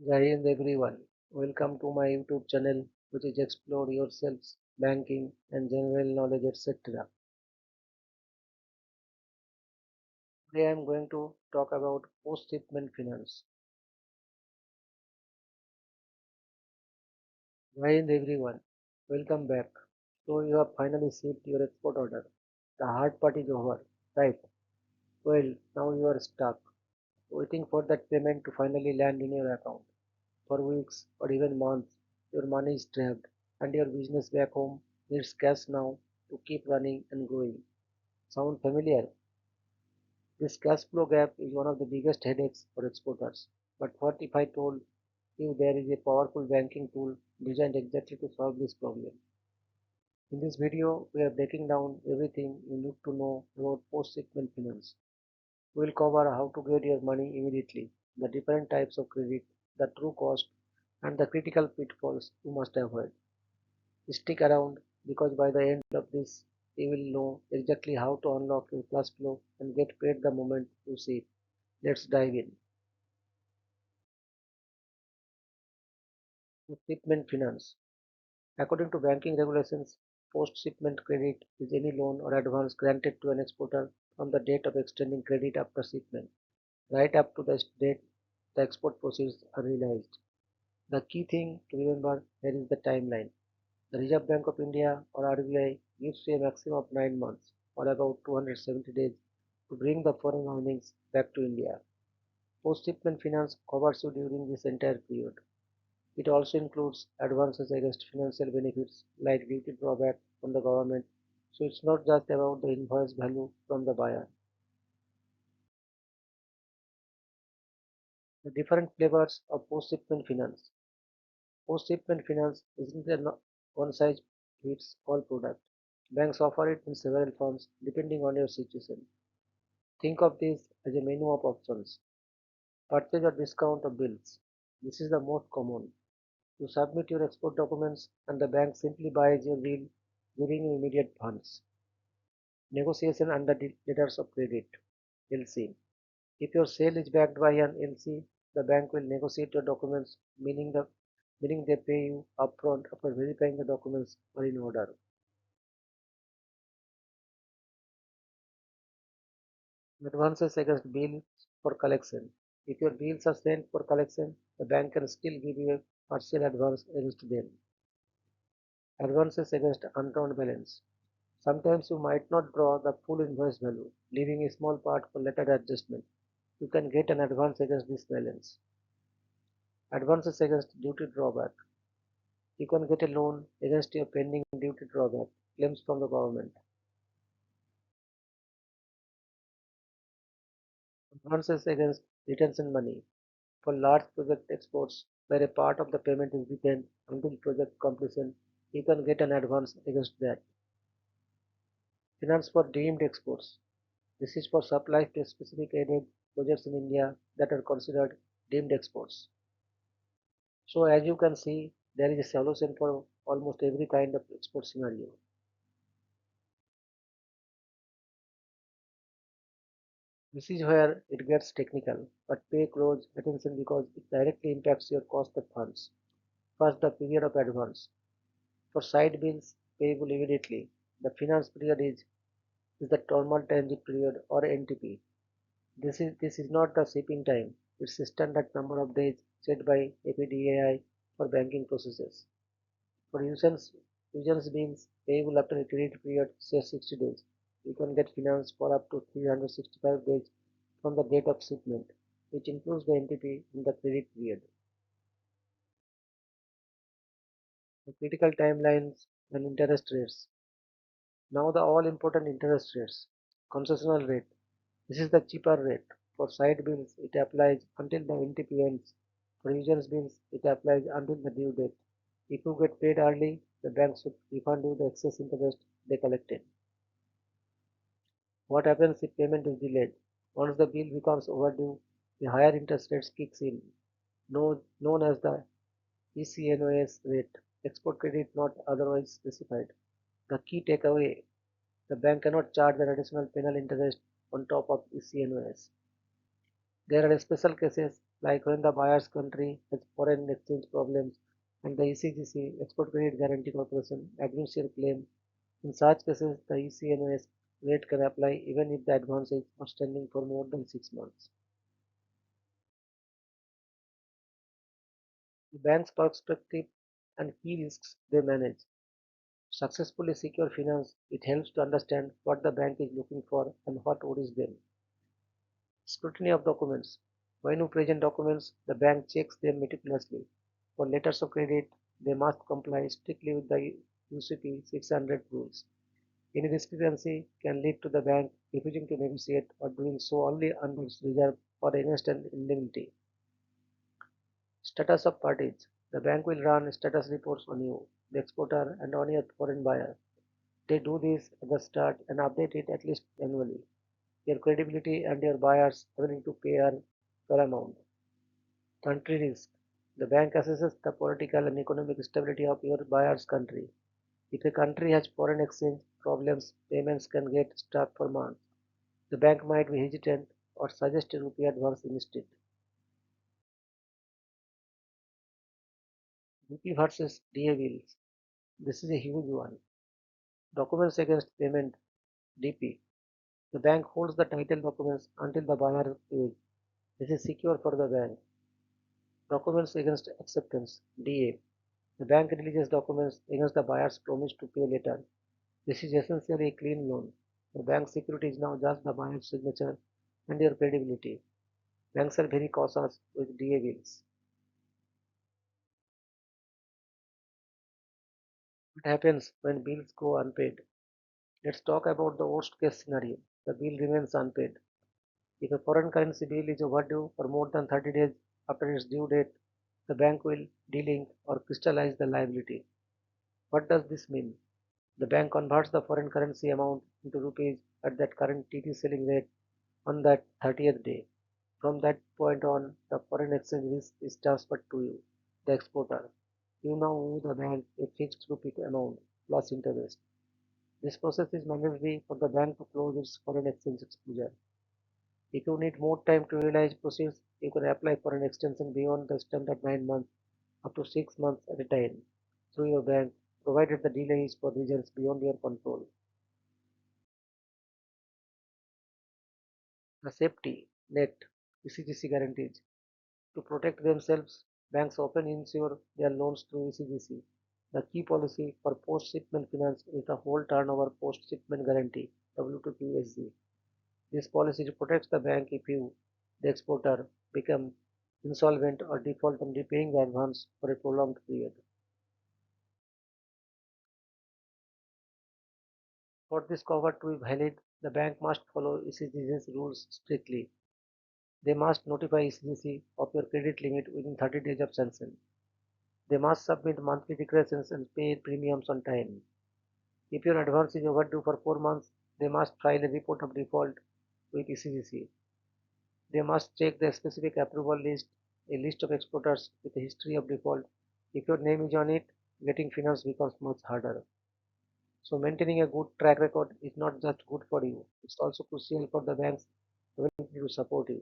Jai Hind everyone. Welcome to my YouTube channel, which is Explore Yourselves, Banking and General Knowledge, etc. Today I am going to talk about post-shipment finance. Jai Hind everyone. Welcome back. So you have finally received your export order. The hard part is over, right? Well, now you are stuck, waiting for that payment to finally land in your account. For weeks or even months, your money is trapped, and your business back home needs cash now to keep running and growing. Sound familiar? This cash flow gap is one of the biggest headaches for exporters. But what if I told you there is a powerful banking tool designed exactly to solve this problem? In this video, we are breaking down everything you need to know about post-shipment finance. We will cover how to get your money immediately, the different types of credit, the true cost, and the critical pitfalls you must avoid. Stick around because by the end of this, you will know exactly how to unlock your cash flow and get paid the moment you see it. Let's dive in. Shipment finance. According to banking regulations, post-shipment credit is any loan or advance granted to an exporter from the date of extending credit after shipment, right up to the date the export proceeds are realized. The key thing to remember here is the timeline. The Reserve Bank of India or RBI gives you a maximum of 9 months or about 270 days to bring the foreign earnings back to India. Post-shipment finance covers you during this entire period. It also includes advances against financial benefits like duty drawback from the government, so it's not just about the invoice value from the buyer. The different flavors of post-shipment finance. Post-shipment finance isn't a one-size-fits-all product. Banks offer it in several forms depending on your situation. Think of this as a menu of options. Purchase or discount of bills. This is the most common. You submit your export documents and the bank simply buys your bill, giving you immediate funds. Negotiation under the letters of credit (LC). If your sale is backed by an LC, the bank will negotiate your documents, meaning they pay you upfront after verifying the documents are in order. Advances against bills for collection. If your bills are sent for collection, the bank can still give you a partial advance against them. Advances against unturned balance. Sometimes you might not draw the full invoice value, leaving a small part for later adjustment. You can get an advance against this balance. Advances against duty drawback. You can get a loan against your pending duty drawback claims from the government. Advances against retention money. For large project exports, where a part of the payment is retained until project completion, you can get an advance against that. Finance for deemed exports. This is for supplies to specific aided projects in India that are considered deemed exports. So as you can see, there is a solution for almost every kind of export scenario. This is where it gets technical, but pay close attention because it directly impacts your cost of funds. First, the period of advance. For side bills payable immediately, the finance period is the normal transit period or NTP. This is not the shipping time. It's a standard number of days set by FDAI for banking processes. For usance bills payable after a credit period, say 60 days, you can get finance for up to 365 days from the date of shipment, which includes the NTP in the credit period. The critical timelines and interest rates. Now the all important interest rates. Concessional rate. This is the cheaper rate. For side bills, it applies until the NTP ends. For usance bills, it applies until the due date. If you get paid early, the bank should refund you the excess interest they collected. What happens if payment is delayed? Once the bill becomes overdue, the higher interest rates kicks in, known as the ECNOS rate, export credit not otherwise specified. The key takeaway, the bank cannot charge an additional penal interest on top of ECNOS. There are special cases like when the buyer's country has foreign exchange problems and the ECGC Export Credit Guarantee Corporation admits your claim. In such cases, the ECNOS rate can apply even if the advance is outstanding for more than 6 months. The bank's perspective and key risks they manage. Successfully secure finance, it helps to understand what the bank is looking for and what worries them. Scrutiny of documents. When you present documents, the bank checks them meticulously. For letters of credit, they must comply strictly with the UCP 600 rules. Any discrepancy can lead to the bank refusing to negotiate or doing so only under reserve or against an indemnity. Status of parties. The bank will run status reports on you, the exporter, and on your foreign buyer. They do this at the start and update it at least annually. Your credibility and your buyers willing to pay are paramount. Country risk. The bank assesses the political and economic stability of your buyer's country. If a country has foreign exchange problems, payments can get stuck for months. The bank might be hesitant or suggest a rupee advance instead. DP versus DA bills. This is a huge one. Documents against payment DP. The bank holds the title documents until the buyer pays. This is secure for the bank. Documents against acceptance DA. The bank releases documents against the buyer's promise to pay later. This is essentially a clean loan. The bank's security is now just the buyer's signature and your credibility. Banks are very cautious with DA bills. What happens when bills go unpaid? Let's talk about the worst case scenario. The bill remains unpaid. If a foreign currency bill is overdue for more than 30 days after its due date, the bank will delink or crystallize the liability. What does this mean? The bank converts the foreign currency amount into rupees at that current TT selling rate on that 30th day. From that point on, the foreign exchange risk is transferred to you, the exporter. You now owe the bank a fixed rupee amount plus interest. This process is mandatory for the bank to close its foreign exchange exposure. If you need more time to realize proceeds, you can apply for an extension beyond the standard 9 months up to 6 months at a time through your bank, provided the delay is for reasons beyond your control. The safety net ECGC guarantees. To protect themselves, banks often insure their loans through ECGC. The key policy for post-shipment finance is the whole turnover post-shipment guarantee (W2QSG). This policy protects the bank if you, the exporter, become insolvent or default on repaying the advance for a prolonged period. For this cover to be valid, the bank must follow ECGC's rules strictly. They must notify ECGC of your credit limit within 30 days of sanction. They must submit monthly declarations and pay premiums on time. If your advance is overdue for 4 months, they must file a report of default with ECGC. They must check the specific approval list, a list of exporters with a history of default. If your name is on it, getting finance becomes much harder. So maintaining a good track record is not just good for you, it's also crucial for the bank's ability to support you.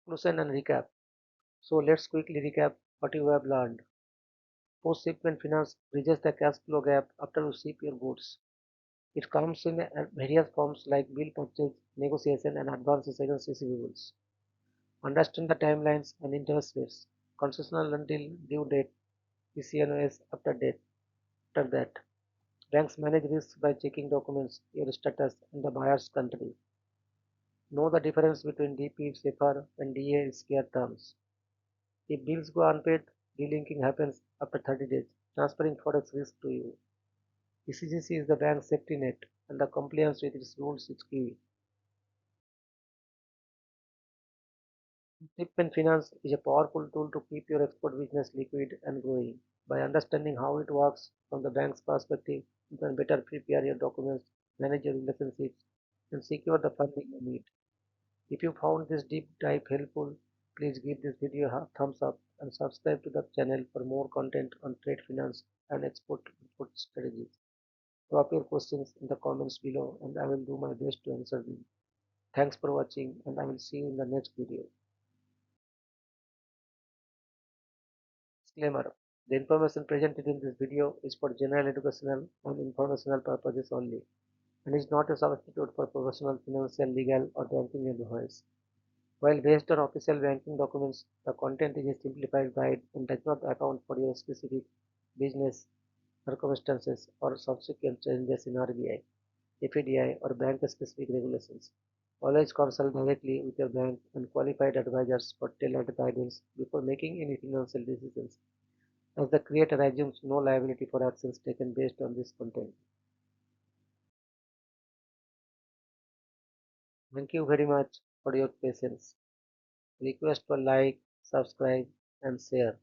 Conclusion and recap. So let's quickly recap what you have learned. Post-shipment finance bridges the cash flow gap after you ship your goods. It comes in various forms like bill purchase, negotiation, and advances against receivables. Understand the timelines and interest rates. Concessional until due date, ECNOS after date. After that, banks manage risks by checking documents, your status, and the buyer's country. Know the difference between DP safer and DA scare terms. If bills go unpaid, delinking happens after 30 days, transferring forex risk to you. ECGC is the bank's safety net, and the compliance with its rules is key. Shipment finance is a powerful tool to keep your export business liquid and growing. By understanding how it works from the bank's perspective, you can better prepare your documents, manage your relationships, and secure the funding you need. If you found this deep dive helpful, please give this video a thumbs up and subscribe to the channel for more content on trade finance and export import strategies. Drop your questions in the comments below and I will do my best to answer them. Thanks for watching and I will see you in the next video. Disclaimer: the information presented in this video is for general educational and informational purposes only and is not a substitute for professional financial, legal, or banking advice. While based on official banking documents, the content is a simplified guide and does not account for your specific business circumstances or subsequent changes in RBI, FDI, or bank-specific regulations. Always consult directly with your bank and qualified advisors for tailored guidance before making any financial decisions, as the creator assumes no liability for actions taken based on this content. Thank you very much for your patience. Request for like, subscribe, and share.